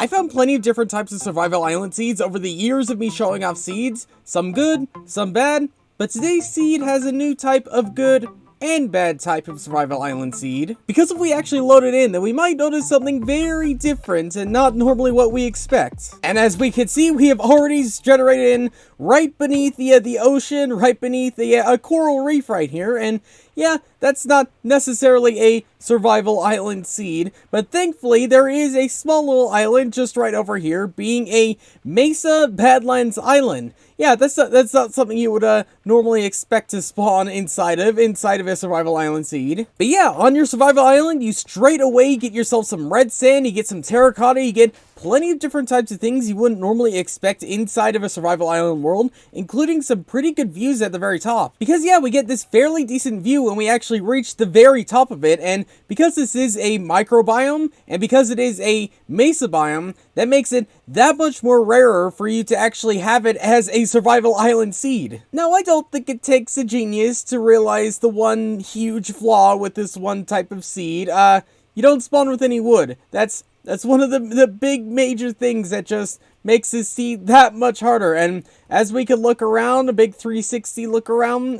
I found plenty of different types of survival island seeds over the years of me showing off seeds, some good, some bad, but today's seed has a new type of good and bad type of survival island seed. Because if we actually load it in, then we might notice something very different and not normally what we expect. And as we can see, we have already generated in right beneath the ocean, right beneath a coral reef right here, and yeah, that's not necessarily a survival island seed, but thankfully there is a small little island just right over here, being a Mesa Badlands Island. Yeah, that's not something you would normally expect to spawn inside of a survival island seed. But yeah, on your survival island, you straight away get yourself some red sand, you get some terracotta, you get plenty of different types of things you wouldn't normally expect inside of a survival island world, including some pretty good views at the very top. Because yeah, we get this fairly decent view when we actually reach the very top of it, and because this is a microbiome, and because it is a mesa biome, that makes it that much more rarer for you to actually have it as a survival island seed. Now, I don't think it takes a genius to realize the one huge flaw with this one type of seed. You don't spawn with any wood. That's one of the big major things that just makes this seed that much harder. And as we can look around, a big 360 look around,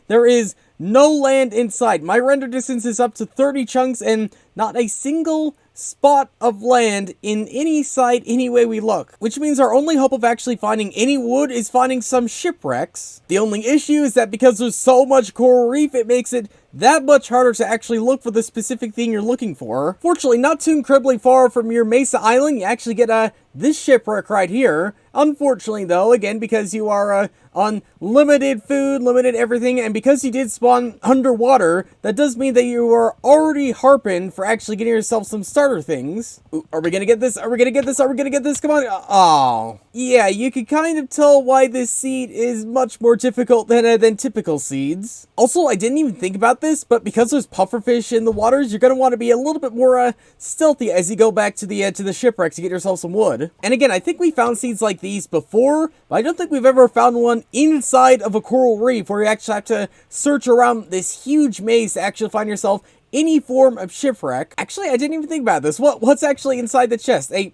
there is no land inside. My render distance is up to 30 chunks and not a single spot of land in any site any way we look, which means our only hope of actually finding any wood is finding some shipwrecks. The only issue is that because there's so much coral reef, it makes it that much harder to actually look for the specific thing you're looking for. Fortunately, not too incredibly far from your Mesa Island, you actually get this shipwreck right here. Unfortunately though, again, because you are on limited food, limited everything, and because you did spawn underwater, that does mean that you are already harping for actually getting yourself some starter things. Ooh, are we gonna get this? Are we gonna get this? Are we gonna get this? Come on. Oh. Yeah, you can kind of tell why this seed is much more difficult than typical seeds. Also, I didn't even think about this, but because there's pufferfish in the waters, you're gonna want to be a little bit more stealthy as you go back to the shipwreck to get yourself some wood. And again, I think we found seeds like these before, but I don't think we've ever found one inside of a coral reef where you actually have to search around this huge maze to actually find yourself any form of shipwreck. Actually, I didn't even think about this. What's actually inside the chest? A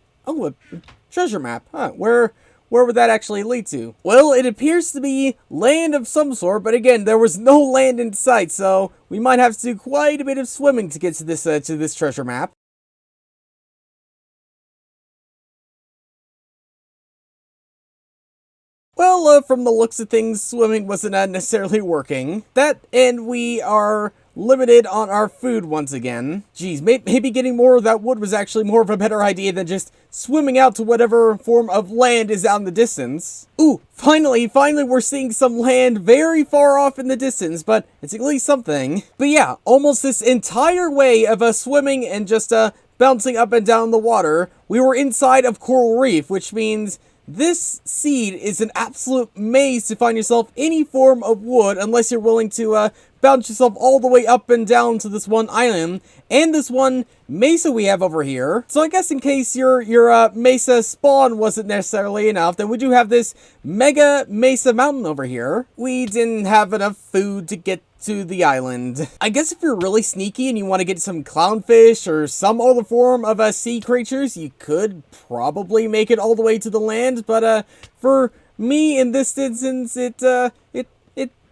treasure map. Huh, where would that actually lead to? Well, it appears to be land of some sort, but again, there was no land in sight, so we might have to do quite a bit of swimming to get to this treasure map. Well, from the looks of things, swimming wasn't necessarily working. That, and we are limited on our food once again. Geez, maybe getting more of that wood was actually more of a better idea than just swimming out to whatever form of land is out in the distance. Ooh, finally we're seeing some land very far off in the distance, but it's at least something. But yeah, almost this entire way of us swimming and just bouncing up and down the water, we were inside of coral reef, which means this seed is an absolute maze to find yourself any form of wood unless you're willing to bounce yourself all the way up and down to this one island and this one mesa we have over here. So I guess in case your mesa spawn wasn't necessarily enough, then we do have this mega mesa mountain over here. We didn't have enough food to get to the island. I guess if you're really sneaky and you want to get some clownfish or some other form of sea creatures, you could probably make it all the way to the land, but for me in this instance, it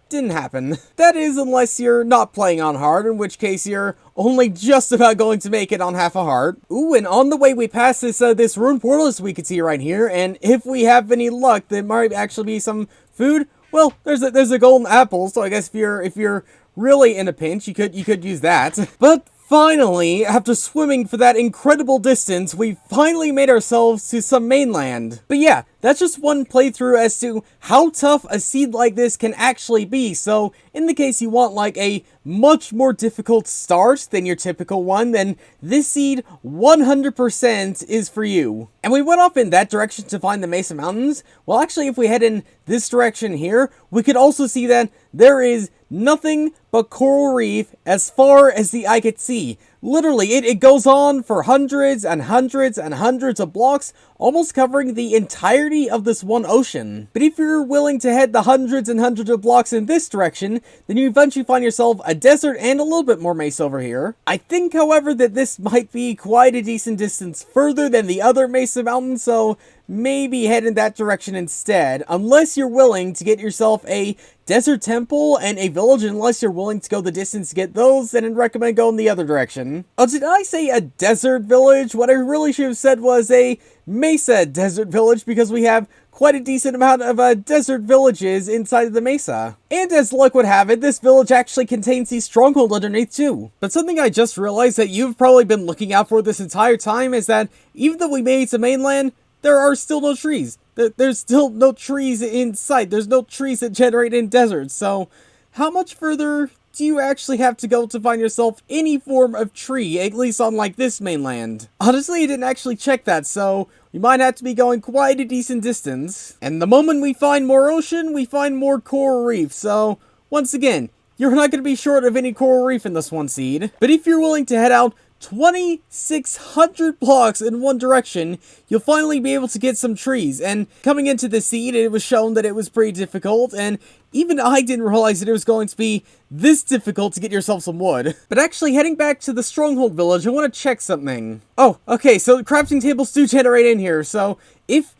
didn't happen. That is, unless you're not playing on hard, in which case you're only just about going to make it on half a heart. Ooh, and on the way we pass this rune portal, as we can see right here, and if we have any luck, there might actually be some food. Well, there's a golden apple, so I guess if you're really in a pinch, you could use that. But finally, after swimming for that incredible distance, we finally made ourselves to some mainland. But yeah, that's just one playthrough as to how tough a seed like this can actually be. So in the case you want like a much more difficult start than your typical one, then this seed 100% is for you. And we went off in that direction to find the Mesa Mountains. Well, actually, if we head in this direction here, we could also see that there is nothing but coral reef as far as the eye could see. literally, it goes on for hundreds and hundreds and hundreds of blocks, almost covering the entirety of this one ocean. But if you're willing to head the hundreds and hundreds of blocks in this direction, then you eventually find yourself a desert and a little bit more mesa over here. I think, however, that this might be quite a decent distance further than the other mesa mountains, so maybe head in that direction instead, unless you're willing to get yourself a desert temple and a village. Unless you're willing to go the distance to get those, then I'd recommend going the other direction. Oh, did I say a desert village? What I really should have said was a mesa desert village, because we have quite a decent amount of desert villages inside of the mesa. And as luck would have it, this village actually contains the stronghold underneath too. But something I just realized that you've probably been looking out for this entire time is that even though we made it to mainland, there are still no trees. There's still no trees in sight. There's no trees that generate in deserts. So how much further do you actually have to go to find yourself any form of tree, at least on like this mainland? Honestly, I didn't actually check that, so we might have to be going quite a decent distance. And the moment we find more ocean, we find more coral reef. So once again, you're not going to be short of any coral reef in this one seed. But if you're willing to head out 2,600 blocks in one direction, you'll finally be able to get some trees. And coming into the seed, it was shown that it was pretty difficult, and even I didn't realize that it was going to be this difficult to get yourself some wood. But actually, heading back to the stronghold village, I want to check something. Oh, okay, so the crafting tables do generate in here, so if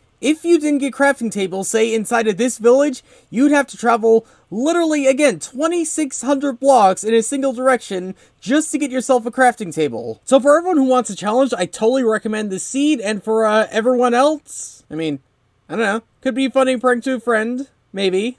you didn't get crafting tables, say, inside of this village, you'd have to travel, literally, again, 2,600 blocks in a single direction just to get yourself a crafting table. So for everyone who wants a challenge, I totally recommend this seed, and for everyone else, I mean, I don't know, could be a funny prank to a friend, maybe.